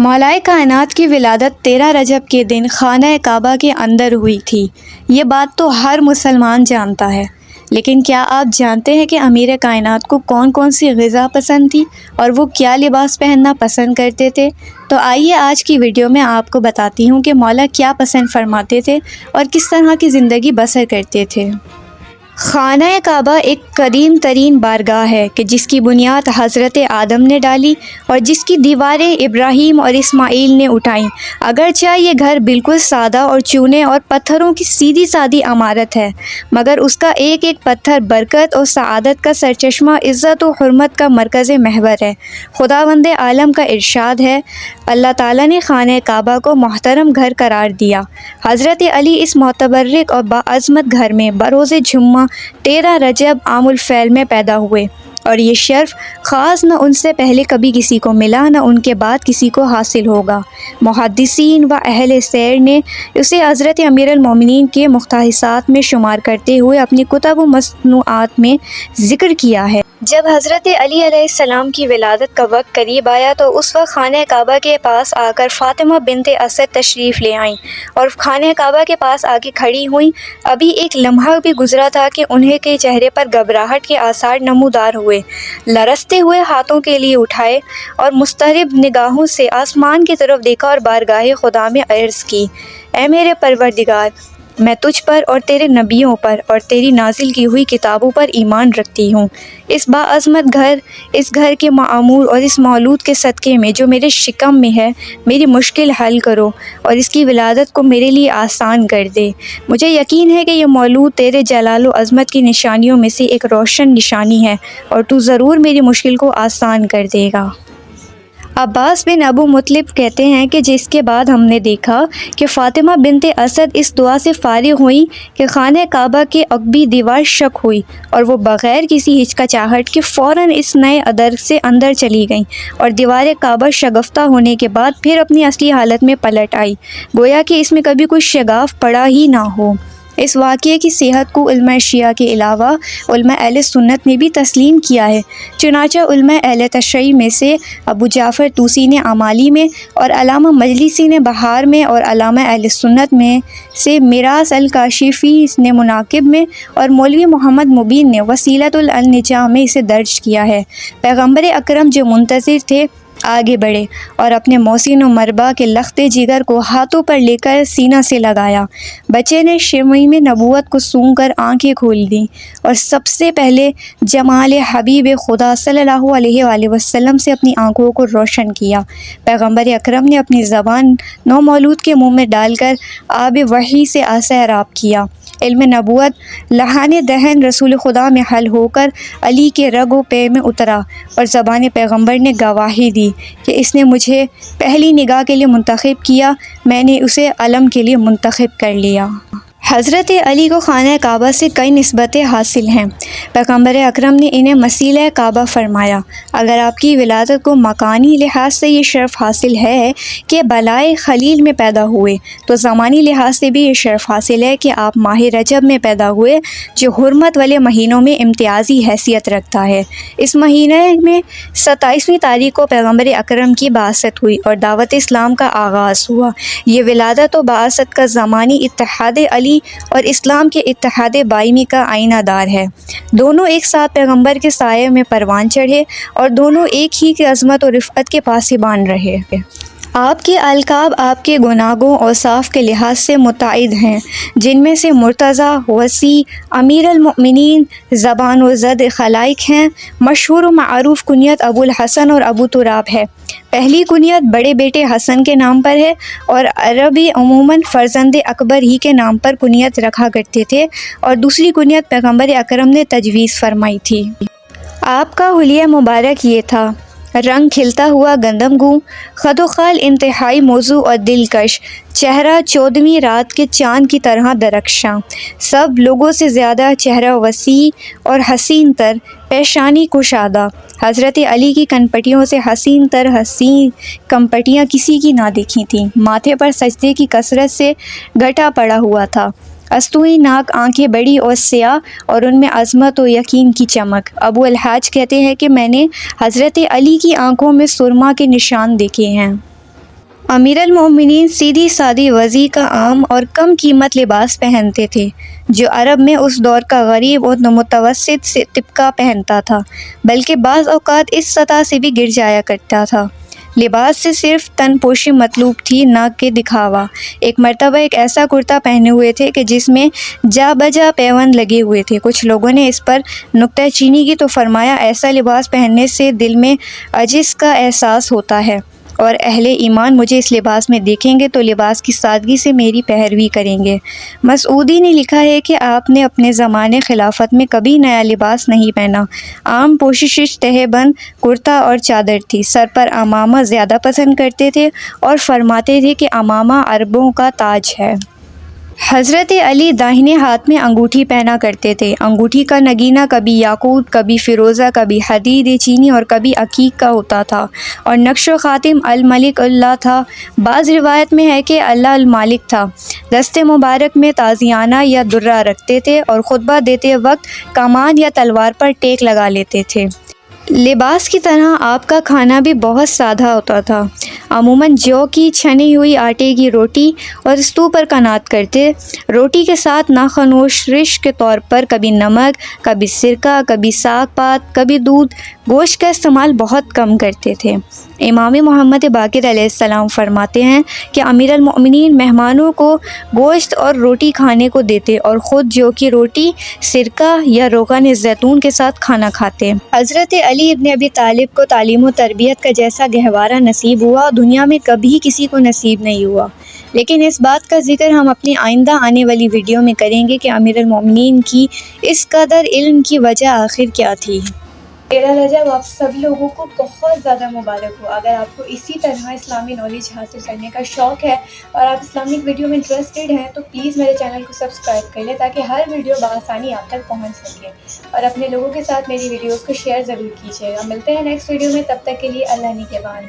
مولائے کائنات کی ولادت 13 رجب کے دن خانہ کعبہ کے اندر ہوئی تھی۔ یہ بات تو ہر مسلمان جانتا ہے، لیکن کیا آپ جانتے ہیں کہ امیر کائنات کو کون کون سی غذا پسند تھی اور وہ کیا لباس پہننا پسند کرتے تھے؟ تو آئیے آج کی ویڈیو میں آپ کو بتاتی ہوں کہ مولا کیا پسند فرماتے تھے اور کس طرح کی زندگی بسر کرتے تھے۔ خانہ کعبہ ایک قدیم ترین بارگاہ ہے کہ جس کی بنیاد حضرت آدم نے ڈالی اور جس کی دیواریں ابراہیم اور اسماعیل نے اٹھائیں۔ اگرچہ یہ گھر بالکل سادہ اور چونے اور پتھروں کی سیدھی سادی عمارت ہے، مگر اس کا ایک ایک پتھر برکت اور سعادت کا سرچشمہ، عزت و حرمت کا مرکز محور ہے۔ خداوند عالم کا ارشاد ہے، اللہ تعالیٰ نے خانہ کعبہ کو محترم گھر قرار دیا۔ حضرت علی اس متبرک اور باعظمت گھر میں بروز جمعہ 13 رجب عام الفیل میں پیدا ہوئے، اور یہ شرف خاص نہ ان سے پہلے کبھی کسی کو ملا، نہ ان کے بعد کسی کو حاصل ہوگا۔ محدثین و اہل سیر نے اسے حضرت امیر المومنین کے مختصات میں شمار کرتے ہوئے اپنی کتب و مصنوعات میں ذکر کیا ہے۔ جب حضرت علی علیہ السلام کی ولادت کا وقت قریب آیا تو اس وقت خانہ کعبہ کے پاس آ کر فاطمہ بنت اسد تشریف لے آئیں اور خانہ کعبہ کے پاس آ کے کھڑی ہوئیں۔ ابھی ایک لمحہ بھی گزرا تھا کہ انہیں کے چہرے پر گھبراہٹ کے آثار نمودار ہوئے۔ لرزتے ہوئے ہاتھوں کے لیے اٹھائے اور مضطرب نگاہوں سے آسمان کی طرف دیکھا اور بارگاہ خدا میں عرض کی، اے میرے پروردگار، میں تجھ پر اور تیرے نبیوں پر اور تیری نازل کی ہوئی کتابوں پر ایمان رکھتی ہوں۔ اس باعظمت گھر، اس گھر کے معمور اور اس مولود کے صدقے میں جو میرے شکم میں ہے، میری مشکل حل کرو اور اس کی ولادت کو میرے لیے آسان کر دے۔ مجھے یقین ہے کہ یہ مولود تیرے جلال و عظمت کی نشانیوں میں سے ایک روشن نشانی ہے اور تو ضرور میری مشکل کو آسان کر دے گا۔ عباس بن ابو مطلب کہتے ہیں کہ جس کے بعد ہم نے دیکھا کہ فاطمہ بنت اسد اس دعا سے فارغ ہوئیں کہ خانہ کعبہ کے عقبی دیوار شق ہوئی اور وہ بغیر کسی ہچکچاہٹ کے فوراً اس نئے ادر سے اندر چلی گئیں اور دیوار کعبہ شگفتہ ہونے کے بعد پھر اپنی اصلی حالت میں پلٹ آئی، گویا کہ اس میں کبھی کوئی شگاف پڑا ہی نہ ہو۔ اس واقعے کی صحت کو علماء شیعہ کے علاوہ علماء اہل سنت نے بھی تسلیم کیا ہے۔ چنانچہ علماء اہل تشیع میں سے ابو جعفر طوسی نے اعمالی میں اور علامہ مجلسی نے بہار میں اور علامہ اہل سنت میں سے میراث الکاشفی نے مناقب میں اور مولوی محمد مبین نے وسیلۃ النجاہ میں اسے درج کیا ہے۔ پیغمبر اکرم جو منتظر تھے آگے بڑھے اور اپنے محسن و مربع کے لخت جگر کو ہاتھوں پر لے کر سینہ سے لگایا۔ بچے نے شمیم نبوت کو سونگھ کر آنکھیں کھول دیں اور سب سے پہلے جمال حبیب خدا صلی اللہ علیہ وآلہ وسلم سے اپنی آنکھوں کو روشن کیا۔ پیغمبر اکرم نے اپنی زبان نومولود کے منہ میں ڈال کر آب وحی سے سیراب کیا۔ علم نبوت لہان دہن رسول خدا میں حل ہو کر علی کے رگ و پے میں اترا اور زبان پیغمبر نے گواہی دی کہ اس نے مجھے پہلی نگاہ کے لیے منتخب کیا، میں نے اسے علم کے لیے منتخب کر لیا۔ حضرت علی کو خانہ کعبہ سے کئی نسبتیں حاصل ہیں۔ پیغمبر اکرم نے انہیں مسیلہ کعبہ فرمایا۔ اگر آپ کی ولادت کو مکانی لحاظ سے یہ شرف حاصل ہے کہ بلائے خلیل میں پیدا ہوئے، تو زمانی لحاظ سے بھی یہ شرف حاصل ہے کہ آپ ماہ رجب میں پیدا ہوئے، جو حرمت والے مہینوں میں امتیازی حیثیت رکھتا ہے۔ اس مہینے میں 27ویں تاریخ کو پیغمبر اکرم کی بعثت ہوئی اور دعوت اسلام کا آغاز ہوا۔ یہ ولادت و بعثت کا زمانی اتحاد علی اور اسلام کے اتحاد باہمی کا آئینہ دار ہے۔ دونوں ایک ساتھ پیغمبر کے سائے میں پروان چڑھے اور دونوں ایک ہی کی عظمت و رفعت کے پاسبان رہے۔ آپ کے القاب آپ کے گناہوں اور اوصاف کے لحاظ سے متعدد ہیں، جن میں سے مرتضیٰ، وصی، امیر المؤمنین، زبان و زد خلائق ہیں۔ مشہور و معروف کنیت ابو الحسن اور ابو تراب ہے۔ پہلی کنیت بڑے بیٹے حسن کے نام پر ہے اور عربی عموماً فرزند اکبر ہی کے نام پر کنیت رکھا کرتے تھے، اور دوسری کنیت پیغمبر اکرم نے تجویز فرمائی تھی۔ آپ کا حلیہ مبارک یہ تھا: رنگ کھلتا ہوا گندم گوں، خد و خال انتہائی موزوں اور دلکش، چہرہ 14ویں رات کے چاند کی طرح درخشاں، سب لوگوں سے زیادہ چہرہ وسیع اور حسین تر، پیشانی کشادہ۔ حضرت علی کی کنپٹیوں سے حسین تر حسین کنپٹیاں کسی کی نہ دیکھی تھیں۔ ماتھے پر سجدے کی کثرت سے گھٹا پڑا ہوا تھا، استوئی ناک، آنکھیں بڑی اور سیاہ اور ان میں عظمت و یقین کی چمک۔ ابو الحاج کہتے ہیں کہ میں نے حضرت علی کی آنکھوں میں سرما کے نشان دیکھے ہیں۔ امیر المومنین سیدھی سادی وضع کا عام اور کم قیمت لباس پہنتے تھے جو عرب میں اس دور کا غریب اور متوسط سے طبقہ پہنتا تھا، بلکہ بعض اوقات اس سطح سے بھی گر جایا کرتا تھا۔ لباس سے صرف تن پوشی مطلوب تھی، نہ کہ دکھاوا۔ ایک مرتبہ ایک ایسا کرتا پہنے ہوئے تھے کہ جس میں جا بجا پیوند لگے ہوئے تھے۔ کچھ لوگوں نے اس پر نکتہ چینی کی تو فرمایا، ایسا لباس پہننے سے دل میں عجز کا احساس ہوتا ہے، اور اہل ایمان مجھے اس لباس میں دیکھیں گے تو لباس کی سادگی سے میری پیروی کریں گے۔ مسعودی نے لکھا ہے کہ آپ نے اپنے زمانے خلافت میں کبھی نیا لباس نہیں پہنا۔ عام پوشش تہہ بند کرتا اور چادر تھی۔ سر پر عمامہ زیادہ پسند کرتے تھے اور فرماتے تھے کہ عمامہ عربوں کا تاج ہے۔ حضرت علی داہنے ہاتھ میں انگوٹھی پہنا کرتے تھے۔ انگوٹھی کا نگینہ کبھی یاقوت، کبھی فیروزہ، کبھی حدید چینی اور کبھی عقیق کا ہوتا تھا، اور نقش و خاتم الملک اللہ تھا۔ بعض روایت میں ہے کہ اللہ المالک تھا۔ دست مبارک میں تازیانہ یا درہ رکھتے تھے اور خطبہ دیتے وقت کمان یا تلوار پر ٹیک لگا لیتے تھے۔ لباس کی طرح آپ کا کھانا بھی بہت سادہ ہوتا تھا۔ عموماً جو کی چھنی ہوئی آٹے کی روٹی اور استو پر قناعت کرتے۔ روٹی کے ساتھ ناخنوش رش کے طور پر کبھی نمک، کبھی سرکہ، کبھی ساگ پات، کبھی دودھ۔ گوشت کا استعمال بہت کم کرتے تھے۔ امام محمد باقر علیہ السلام فرماتے ہیں کہ امیر المؤمنین مہمانوں کو گوشت اور روٹی کھانے کو دیتے اور خود جو کی روٹی سرکہ یا روغن زیتون کے ساتھ کھانا کھاتے۔ حضرت علی ابن ابی طالب کو تعلیم و تربیت کا جیسا گہوارہ نصیب ہوا دنیا میں کبھی کسی کو نصیب نہیں ہوا۔ لیکن اس بات کا ذکر ہم اپنی آئندہ آنے والی ویڈیو میں کریں گے کہ امیر المومنین کی اس قدر علم کی وجہ آخر کیا تھی۔ 13 رجب آپ سب لوگوں کو بہت زیادہ مبارک ہو۔ اگر آپ کو اسی طرح اسلامی نالج حاصل کرنے کا شوق ہے اور آپ اسلامک ویڈیو میں انٹرسٹڈ ہیں تو پلیز میرے چینل کو سبسکرائب کر لیں تاکہ ہر ویڈیو بآسانی آپ تک پہنچ سکے، اور اپنے لوگوں کے ساتھ میری ویڈیوز کو شیئر ضرور کیجیے گا۔ ملتے ہیں نیکسٹ ویڈیو میں، تب تک کے لیے اللہ نگہبان۔